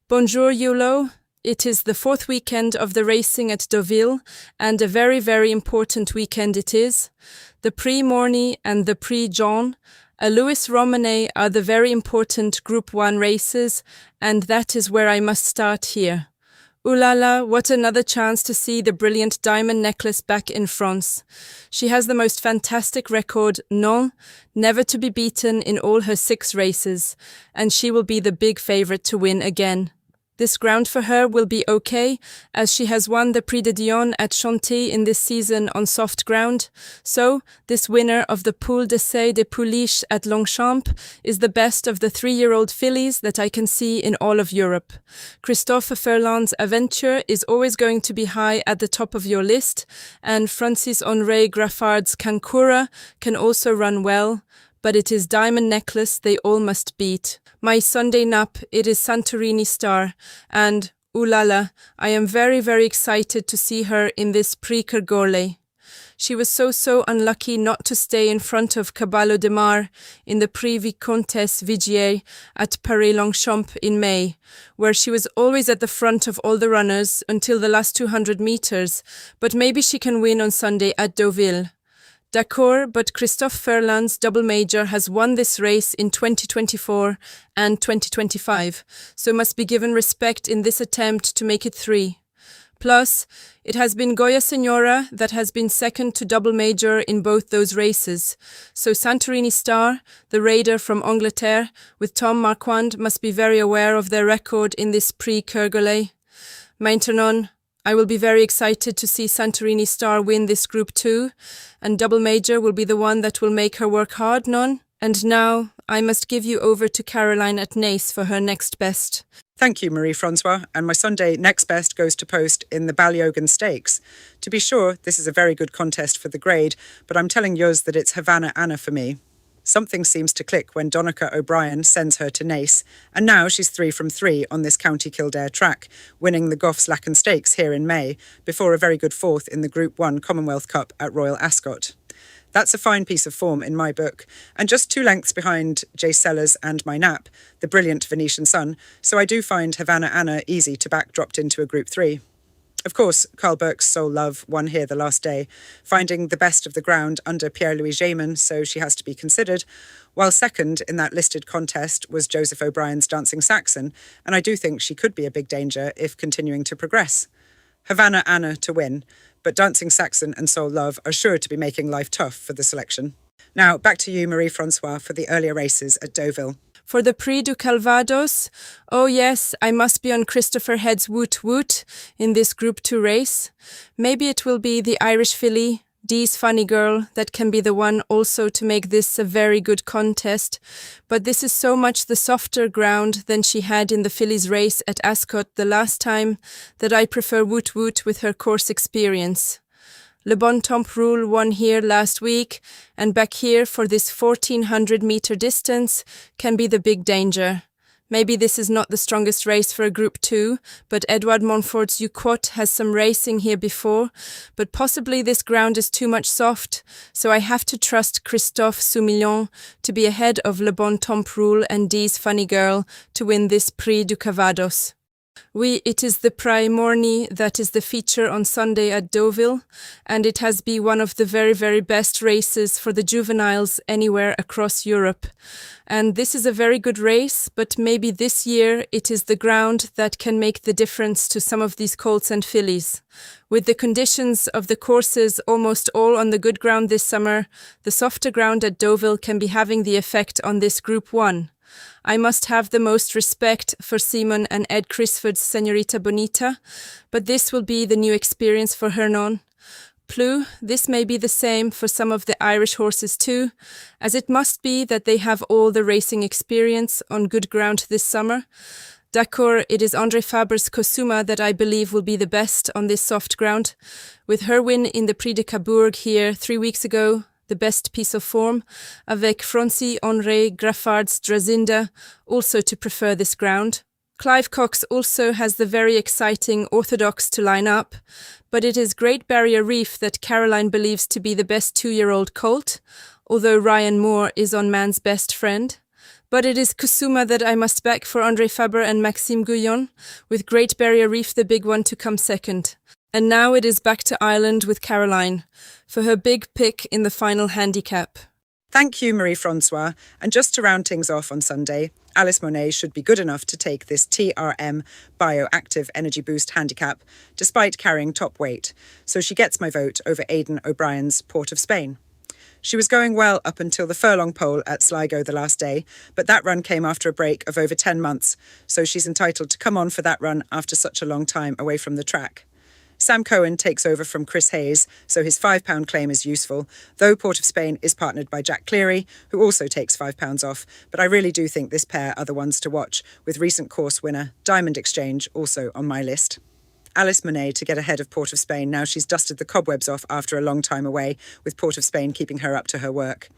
Bonjour, Yulo. It is the fourth weekend of the racing at Deauville, and a very, very important weekend it is. The Prix Morny and the Prix Jean, a Louis Romanée, are the very important Group 1 races, and that is where I must start here. Ooh la la, what another chance to see the brilliant diamond necklace back in France. She has the most fantastic record, non, never to be beaten in all her 6 races, and she will be the big favourite to win again. This ground for her will be okay, as she has won the Prix de Dion at Chantilly in this season on soft ground, so this winner of the Poule d'Essai des Pouliches at Longchamp is the best of the 3-year-old fillies that I can see in all of Europe. Christophe Furlan's Aventure is always going to be high at the top of your list, and Francis-Henri Graffard's Kankura can also run well, but it is Diamond Necklace they all must beat. My Sunday nap, it is Santorini Star, and, ooh la la, I am very, very excited to see her in this Prix Kergorlay. She was so unlucky not to stay in front of Caballo de Mar in the Prix Vicomtesse Vigier at Paris-Longchamp in May, where she was always at the front of all the runners until the last 200 meters, but maybe she can win on Sunday at Deauville. D'accord, but Christophe Furlan's double major has won this race in 2024 and 2025, so must be given respect in this attempt to make it 3. Plus, it has been Goya Senora that has been second to double major in both those races, so Santorini Star, the raider from Angleterre, with Tom Marquand must be very aware of their record in this Prix Kergorlay. Maintenant, I will be very excited to see Santorini Star win this Group 2, and double major will be the one that will make her work hard, non? And now, I must give you over to Caroline at Nice for her next best. Thank you, Marie-Francoise, and my Sunday next best goes to post in the Ballyogan Stakes. To be sure, this is a very good contest for the grade, but I'm telling yours that it's Havana Anna for me. Something seems to click when Donncha O'Brien sends her to Nice, and now she's 3 from 3 on this County Kildare track, winning the Goffs Lacken Stakes here in May, before a very good 4th in the Group 1 Commonwealth Cup at Royal Ascot. That's a fine piece of form in my book, and just 2 lengths behind Jay Sellers and my nap, the brilliant Venetian Sun, so I do find Havana Anna easy to back dropped into a Group 3. Of course, Carl Burke's Soul Love won here the last day, finding the best of the ground under Pierre-Louis Jamin, so she has to be considered, while second in that listed contest was Joseph O'Brien's Dancing Saxon, and I do think she could be a big danger if continuing to progress. Havana Anna to win, but Dancing Saxon and Soul Love are sure to be making life tough for the selection. Now, back to you, Marie-Francoise, for the earlier races at Deauville. For the Prix du Calvados, oh yes, I must be on Christopher Head's Woot Woot in this Group 2 race. Maybe it will be the Irish filly, Dee's Funny Girl, that can be the one also to make this a very good contest, but this is so much the softer ground than she had in the fillies race at Ascot the last time that I prefer Woot Woot with her course experience. Le Bon Temps Rule won here last week, and back here for this 1400-meter distance can be the big danger. Maybe this is not the strongest race for a Group 2, but Edouard Montfort's Uquot has some racing here before, but possibly this ground is too much soft, so I have to trust Christophe Soumillon to be ahead of Le Bon Temps Rule and Dee's Funny Girl to win this Prix du Calvados. Oui, it is the Prix Morny that is the feature on Sunday at Deauville, and it has been one of the very, very best races for the juveniles anywhere across Europe. And this is a very good race, but maybe this year it is the ground that can make the difference to some of these colts and fillies. With the conditions of the courses almost all on the good ground this summer, the softer ground at Deauville can be having the effect on this Group 1. I must have the most respect for Simon and Ed Crisford's Señorita Bonita, but this will be the new experience for Hernon. Plus, this may be the same for some of the Irish horses too, as it must be that they have all the racing experience on good ground this summer. D'accord, it is André Fabre's Cosuma that I believe will be the best on this soft ground. With her win in the Prix de Cabourg here 3 weeks ago, the best piece of form, avec Francis-Henri Graffard's Drazinda also to prefer this ground. Clive Cox also has the very exciting Orthodox to line up, but it is Great Barrier Reef that Caroline believes to be the best 2-year-old colt, although Ryan Moore is on man's best friend. But it is Kusuma that I must back for André Faber and Maxime Gouillon, with Great Barrier Reef the big one to come second. And now it is back to Ireland with Caroline, for her big pick in the final handicap. Thank you, Marie-Francoise. And just to round things off on Sunday, Alice Monet should be good enough to take this TRM Bioactive Energy Boost handicap, despite carrying top weight. So she gets my vote over Aidan O'Brien's Port of Spain. She was going well up until the furlong pole at Sligo the last day, but that run came after a break of over 10 months, so she's entitled to come on for that run after such a long time away from the track. Sam Cohen takes over from Chris Hayes, so his £5 claim is useful, though Port of Spain is partnered by Jack Cleary, who also takes £5 off, but I really do think this pair are the ones to watch, with recent course winner Diamond Exchange also on my list. Alice Monet to get ahead of Port of Spain now she's dusted the cobwebs off after a long time away, with Port of Spain keeping her up to her work.